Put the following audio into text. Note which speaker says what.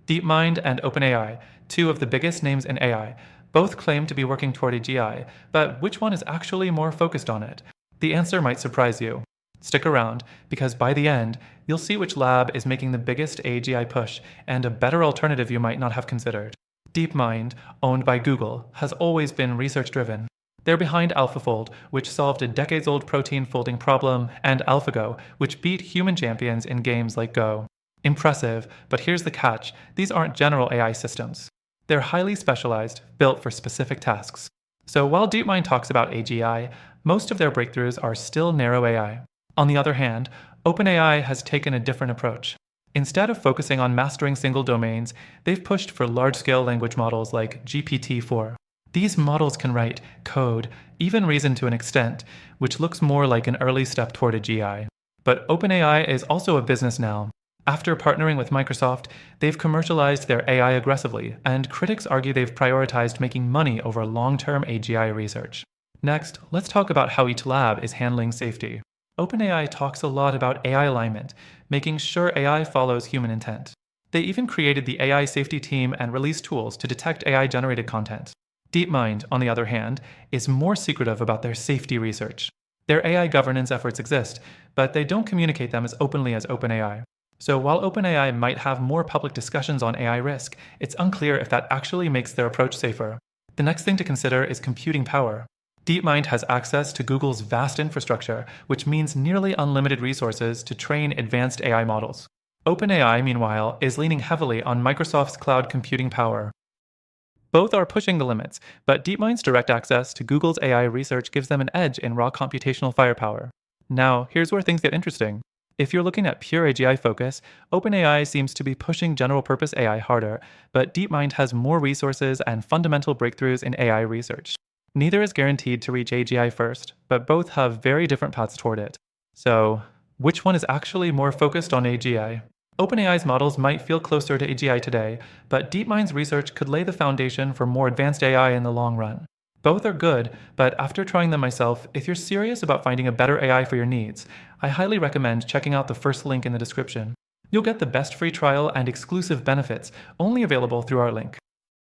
Speaker 1: DeepMind and OpenAI, two of the biggest names in AI, both claim to be working toward AGI, but which one is actually more focused on it? The answer might surprise you. Stick around, because by the end, you'll see which lab is making the biggest AGI push and a better alternative you might not have considered. DeepMind, owned by Google, has always been research-driven. They're behind AlphaFold, which solved a decades-old protein folding problem, and AlphaGo, which beat human champions in games like Go. Impressive, but here's the catch: these aren't general AI systems. They're highly specialized, built for specific tasks. So while DeepMind talks about AGI, most of their breakthroughs are still narrow AI. On the other hand, OpenAI has taken a different approach. Instead of focusing on mastering single domains, they've pushed for large-scale language models like GPT-4. These models can write, code, even reason to an extent, which looks more like an early step toward AGI. But OpenAI is also a business now. After partnering with Microsoft, they've commercialized their AI aggressively, and critics argue they've prioritized making money over long-term AGI research. Next, let's talk about how each lab is handling safety. OpenAI talks a lot about AI alignment, making sure AI follows human intent. They even created the AI safety team and released tools to detect AI-generated content. DeepMind, on the other hand, is more secretive about their safety research. Their AI governance efforts exist, but they don't communicate them as openly as OpenAI. So while OpenAI might have more public discussions on AI risk, it's unclear if that actually makes their approach safer. The next thing to consider is computing power. DeepMind has access to Google's vast infrastructure, which means nearly unlimited resources to train advanced AI models. OpenAI, meanwhile, is leaning heavily on Microsoft's cloud computing power. Both are pushing the limits, but DeepMind's direct access to Google's AI research gives them an edge in raw computational firepower. Now, here's where things get interesting. If you're looking at pure AGI focus, OpenAI seems to be pushing general-purpose AI harder, but DeepMind has more resources and fundamental breakthroughs in AI research. Neither is guaranteed to reach AGI first, but both have very different paths toward it. So, which one is actually more focused on AGI? OpenAI's models might feel closer to AGI today, but DeepMind's research could lay the foundation for more advanced AI in the long run. Both are good, but after trying them myself, if you're serious about finding a better AI for your needs, I highly recommend checking out the first link in the description. You'll get the best free trial and exclusive benefits, only available through our link.